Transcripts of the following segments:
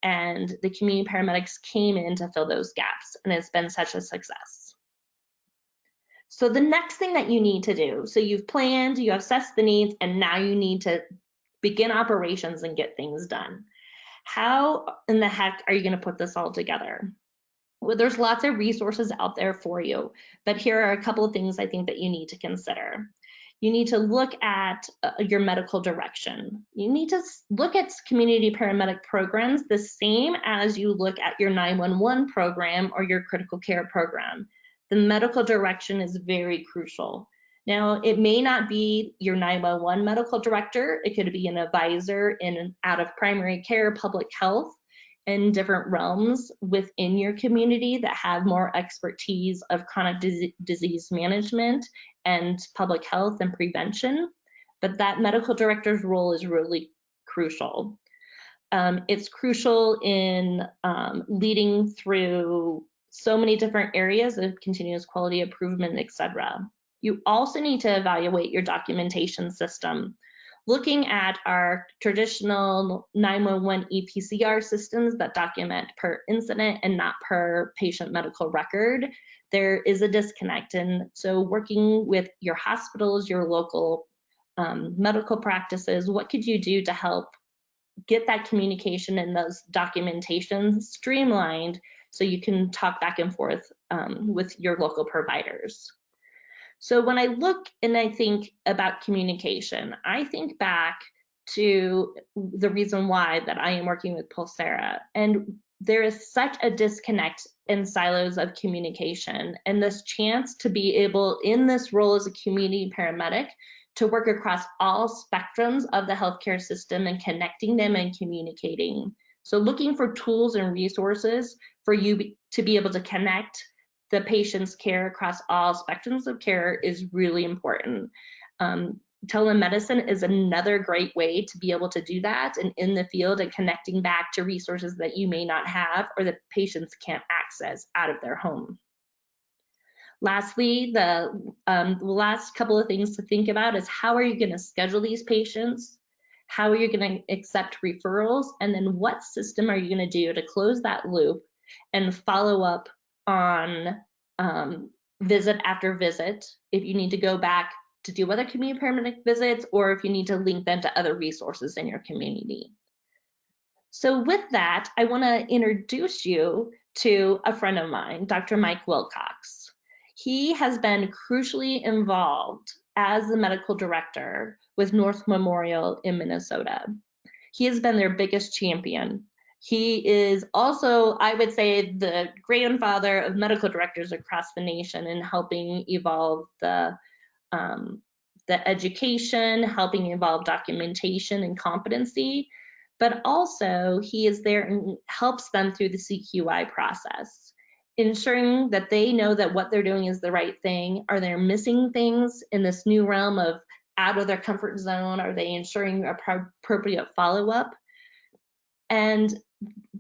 and the community paramedics came in to fill those gaps, and it's been such a success. So the next thing that you need to do, so you've planned, you have assessed the needs, and now you need to begin operations and get things done. How in the heck are you going to put this all together? Well, there's lots of resources out there for you, but here are a couple of things I think that you need to consider. You need to look at your medical direction. You need to look at community paramedic programs the same as you look at your 911 program or your critical care program. The medical direction is very crucial. Now, it may not be your 911 medical director. It could be an advisor in and out of primary care, public health, in different realms within your community that have more expertise of chronic disease management and public health and prevention. But that medical director's role is really crucial. It's crucial in leading through so many different areas of continuous quality improvement, etc. You also need to evaluate your documentation system. Looking at our traditional 911 EPCR systems that document per incident and not per patient medical record, there is a disconnect. And so working with your hospitals, your local medical practices, what could you do to help get that communication and those documentations streamlined so you can talk back and forth with your local providers? So when I look and I think about communication, I think back to the reason why that I am working with Pulsera, and there is such a disconnect in silos of communication, and this chance to be able in this role as a community paramedic to work across all spectrums of the healthcare system and connecting them and communicating. So looking for tools and resources for you to be able to connect the patient's care across all spectrums of care is really important. Telemedicine is another great way to be able to do that, and in the field and connecting back to resources that you may not have or that patients can't access out of their home. Lastly, the last couple of things to think about is how are you going to schedule these patients? How are you going to accept referrals? And then what system are you going to do to close that loop and follow up on visit after visit if you need to go back to do other community paramedic visits, or if you need to link them to other resources in your community. So with that, I want to introduce you to a friend of mine, Dr. Mike Wilcox. He has been crucially involved as the medical director with North Memorial in Minnesota. He has been their biggest champion. He is also, I would say, the grandfather of medical directors across the nation in helping evolve the education, helping evolve documentation and competency, but also he is there and helps them through the CQI process, ensuring that they know that what they're doing is the right thing. Are they missing things in this new realm of out of their comfort zone? Are they ensuring appropriate follow-up? And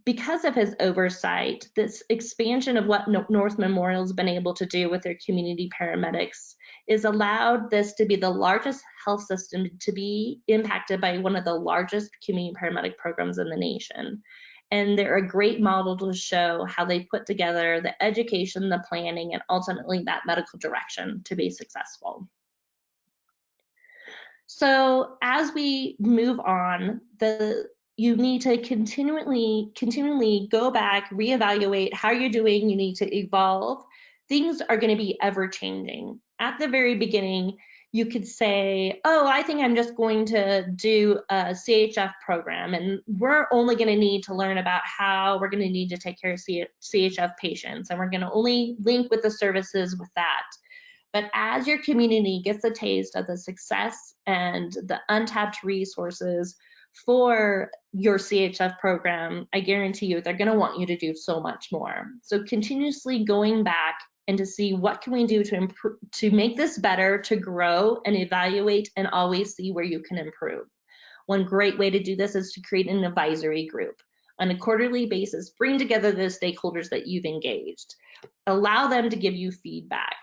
because of his oversight, this expansion of what North Memorial has been able to do with their community paramedics is allowed this to be the largest health system to be impacted by one of the largest community paramedic programs in the nation. And they're a great model to show how they put together the education, the planning, and ultimately that medical direction to be successful. So as we move on, you need to continually go back, reevaluate how you're doing. You need to evolve. Things are going to be ever changing. At the very beginning, you could say, oh, I think I'm just going to do a CHF program, and we're only going to need to learn about how we're going to need to take care of CHF patients, and we're going to only link with the services with that. But as your community gets a taste of the success and the untapped resources for your CHF program, I guarantee you they're going to want you to do so much more. So continuously going back and to see what can we do to improve, to make this better, to grow and evaluate and always see where you can improve. One great way to do this is to create an advisory group. On a quarterly basis, bring together the stakeholders that you've engaged. Allow them to give you feedback.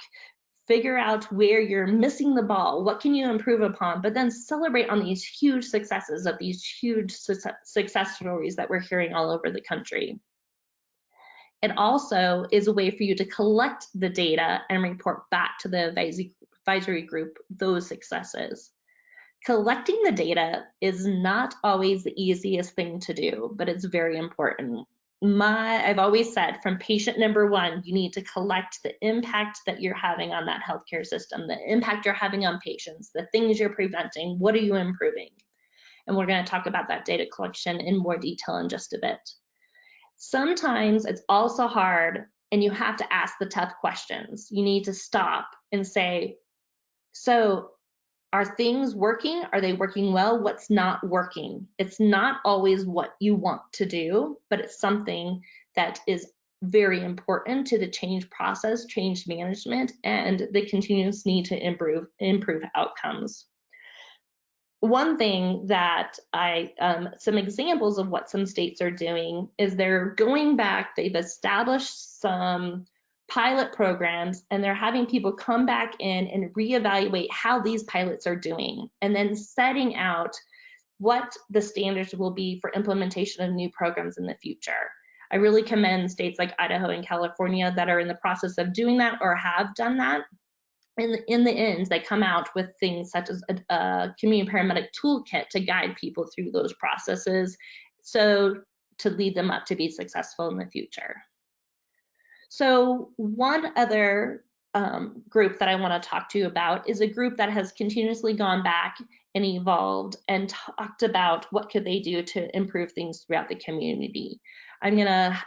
figure out where you're missing the ball, what can you improve upon, but then celebrate on these huge successes of these huge success stories that we're hearing all over the country. It also is a way for you to collect the data and report back to the advisory group those successes. Collecting the data is not always the easiest thing to do, but it's very important. I've always said, from patient number one, you need to collect the impact that you're having on that healthcare system, the impact you're having on patients, the things you're preventing, what are you improving? And we're going to talk about that data collection in more detail in just a bit. Sometimes it's also hard and you have to ask the tough questions. You need to stop and say, so are things working? Are they working well? What's not working? It's not always what you want to do, but it's something that is very important to the change process, change management, and the continuous need to improve outcomes. One thing that some examples of what some states are doing is they're going back, they've established some pilot programs, and they're having people come back in and reevaluate how these pilots are doing, and then setting out what the standards will be for implementation of new programs in the future. I really commend states like Idaho and California that are in the process of doing that or have done that. In the end, they come out with things such as a community paramedic toolkit to guide people through those processes, so to lead them up to be successful in the future. So one other group that I want to talk to you about is a group that has continuously gone back and evolved and talked about what could they do to improve things throughout the community. I'm going to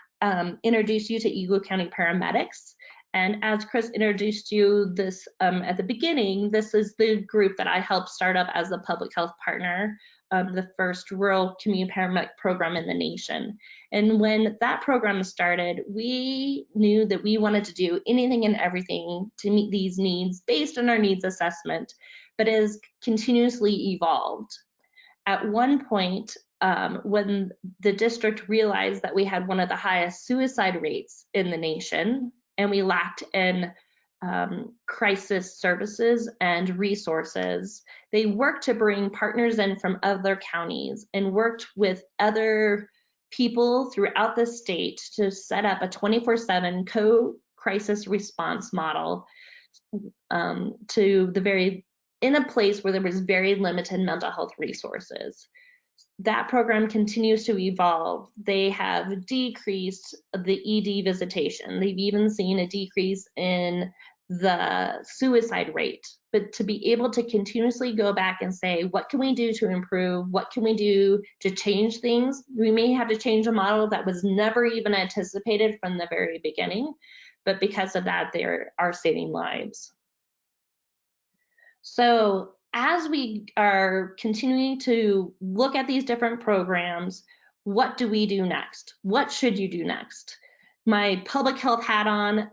introduce you to Eagle County Paramedics. And as Chris introduced you this at the beginning, this is the group that I helped start up as a public health partner, the first rural community paramedic program in the nation. And when that program started, we knew that we wanted to do anything and everything to meet these needs based on our needs assessment, but it has continuously evolved. At one point, when the district realized that we had one of the highest suicide rates in the nation, and we lacked in crisis services and resources, they worked to bring partners in from other counties and worked with other people throughout the state to set up a 24/7 co-crisis response model in a place where there was very limited mental health resources. That program continues to evolve. They have decreased the ED visitation. They've even seen a decrease in the suicide rate. But to be able to continuously go back and say, what can we do to improve? What can we do to change things? We may have to change a model that was never even anticipated from the very beginning, but because of that, they are saving lives. So as we are continuing to look at these different programs, what do we do next? What should you do next? My public health hat on,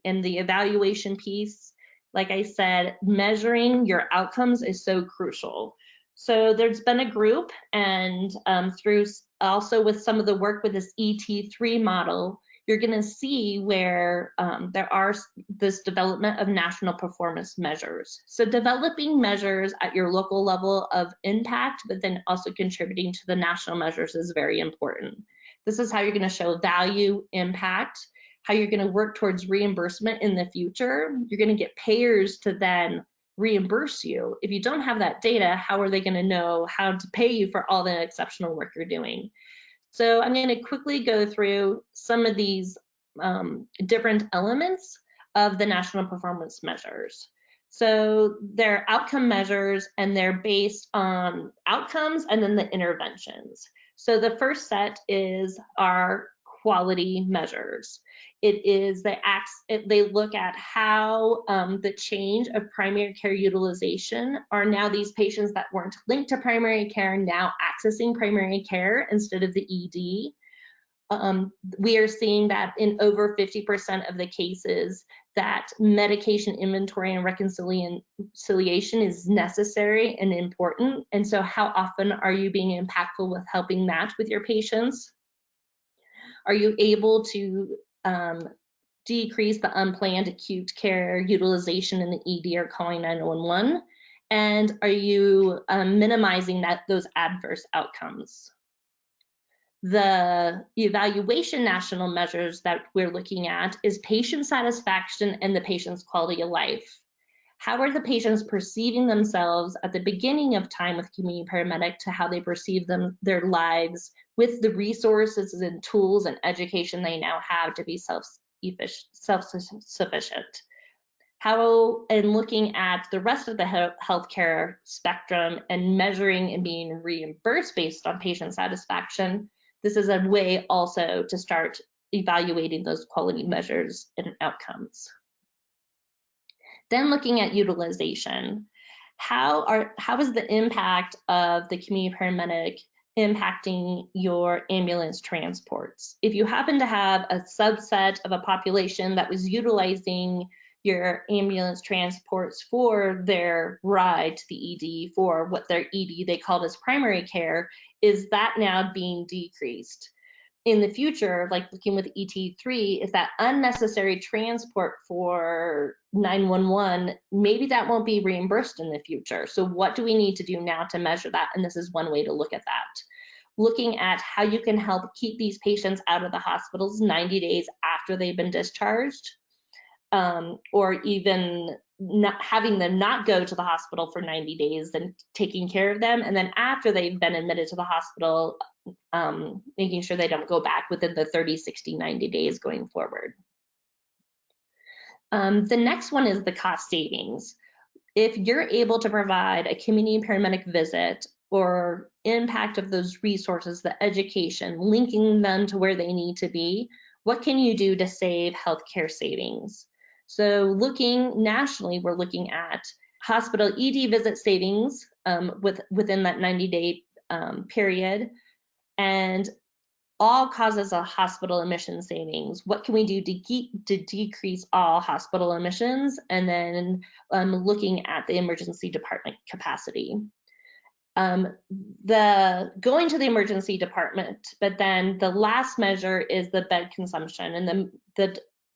in the evaluation piece, like I said, measuring your outcomes is so crucial. So there's been a group, and through also with some of the work with this ET3 model, you're going to see where there are this development of national performance measures. So developing measures at your local level of impact, but then also contributing to the national measures is very important. This is how you're going to show value, impact, how you're going to work towards reimbursement in the future. You're going to get payers to then reimburse you. If you don't have that data, how are they going to know how to pay you for all the exceptional work you're doing? So I'm going to quickly go through some of these different elements of the national performance measures. So they're outcome measures, and they're based on outcomes and then the interventions. So the first set is our quality measures. It is they look at how the change of primary care utilization are now these patients that weren't linked to primary care now accessing primary care instead of the ED. We are seeing that in over 50% of the cases that medication inventory and reconciliation is necessary and important. And so how often are you being impactful with helping that with your patients? Are you able to decrease the unplanned acute care utilization in the ED or calling 911? And are you minimizing those adverse outcomes? The evaluation national measures that we're looking at is patient satisfaction and the patient's quality of life. How are the patients perceiving themselves at the beginning of time with community paramedic to how they perceive their lives with the resources and tools and education they now have to be self-sufficient? How, and looking at the rest of the healthcare spectrum and measuring and being reimbursed based on patient satisfaction, this is a way also to start evaluating those quality measures and outcomes. Then looking at utilization, how is the impact of the community paramedic impacting your ambulance transports? If you happen to have a subset of a population that was utilizing your ambulance transports for their ride to the ED, for what their ED they called as primary care, is that now being decreased? In the future, like looking with ET3, is that unnecessary transport for 911, maybe that won't be reimbursed in the future. So what do we need to do now to measure that? And this is one way to look at that. Looking at how you can help keep these patients out of the hospitals 90 days after they've been discharged, or even not having them not go to the hospital for 90 days and taking care of them. And then after they've been admitted to the hospital, making sure they don't go back within the 30, 60, 90 days going forward. The next one is the cost savings. If you're able to provide a community paramedic visit or impact of those resources, the education, linking them to where they need to be, what can you do to save healthcare savings? So looking nationally, we're looking at hospital ED visit savings within that 90-day period, and all causes of hospital admission savings. What can we do to decrease all hospital admissions? And then looking at the emergency department capacity. Going to the emergency department, but then the last measure is the bed consumption and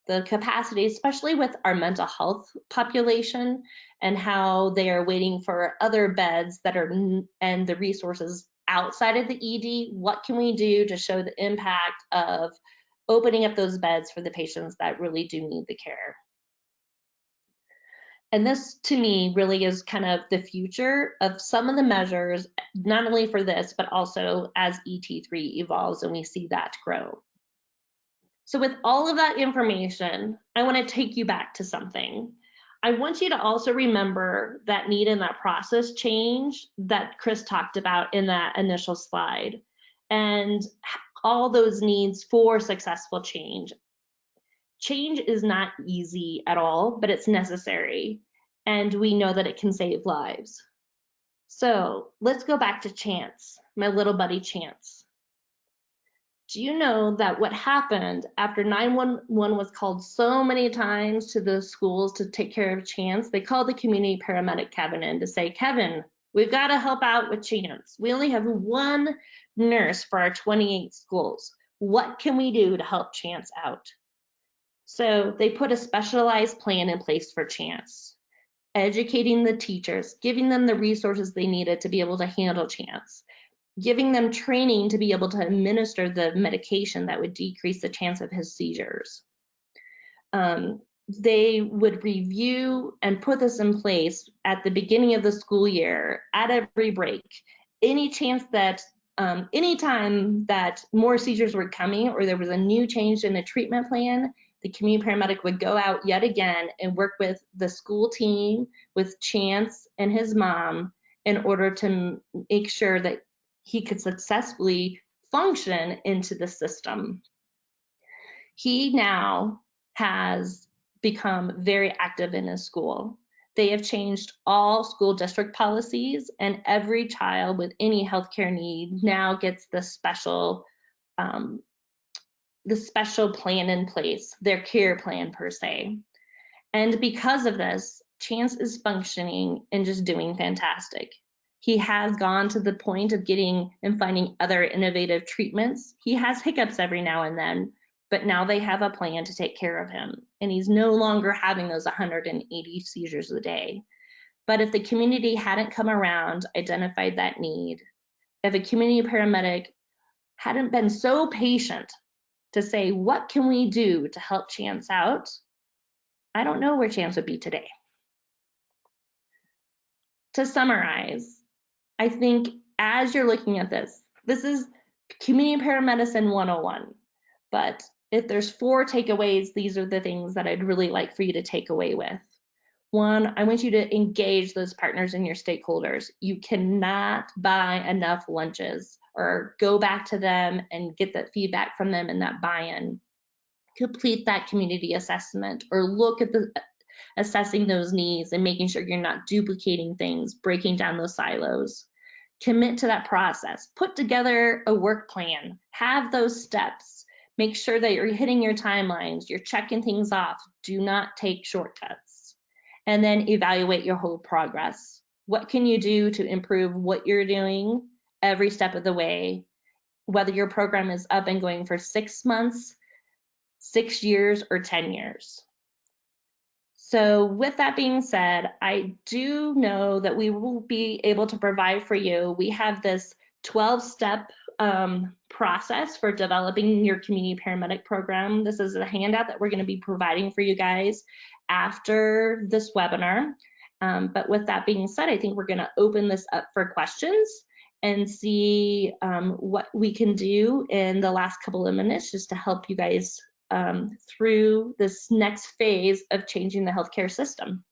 the capacity, especially with our mental health population and how they are waiting for other beds that are, and the resources outside of the ED. What can we do to show the impact of opening up those beds for the patients that really do need the care? And this, to me, really is kind of the future of some of the measures, not only for this, but also as ET3 evolves and we see that grow. So with all of that information, I want to take you back to something. I want you to also remember that need in that process change that Chris talked about in that initial slide, and all those needs for successful change. Change is not easy at all, but it's necessary, and we know that it can save lives. So let's go back to Chance, my little buddy Chance. Do you know that what happened after 911 was called so many times to the schools to take care of Chance? They called the community paramedic Kevin in to say, Kevin, we've got to help out with Chance. We only have one nurse for our 28 schools. What can we do to help Chance out? So they put a specialized plan in place for Chance, educating the teachers, giving them the resources they needed to be able to handle Chance, giving them training to be able to administer the medication that would decrease the chance of his seizures. They would review and put this in place at the beginning of the school year, at every break. Any chance that, anytime that more seizures were coming or there was a new change in the treatment plan, the community paramedic would go out yet again and work with the school team, with Chance and his mom, in order to make sure that he could successfully function into the system. He now has become very active in his school. They have changed all school district policies, and every child with any healthcare need now gets the special plan in place, their care plan per se. And because of this, Chance is functioning and just doing fantastic. He has gone to the point of getting and finding other innovative treatments. He has hiccups every now and then, but now they have a plan to take care of him, and he's no longer having those 180 seizures a day. But if the community hadn't come around, identified that need, if a community paramedic hadn't been so patient to say, what can we do to help Chance out? I don't know where Chance would be today. To summarize, I think as you're looking at this, this is community paramedicine 101. But if there's 4 takeaways, these are the things that I'd really like for you to take away with. 1, I want you to engage those partners and your stakeholders. You cannot buy enough lunches or go back to them and get that feedback from them and that buy-in. Complete that community assessment or look at the assessing those needs and making sure you're not duplicating things, breaking down those silos. Commit to that process. Put together a work plan. Have those steps. Make sure that you're hitting your timelines. You're checking things off. Do not take shortcuts. And then evaluate your whole progress. What can you do to improve what you're doing every step of the way, whether your program is up and going for 6 months, 6 years, or 10 years. So with that being said, I do know that we will be able to provide for you. We have this 12-step process for developing your community paramedic program. This is a handout that we're going to be providing for you guys after this webinar. But with that being said, I think we're going to open this up for questions and see what we can do in the last couple of minutes just to help you guys through this next phase of changing the healthcare system.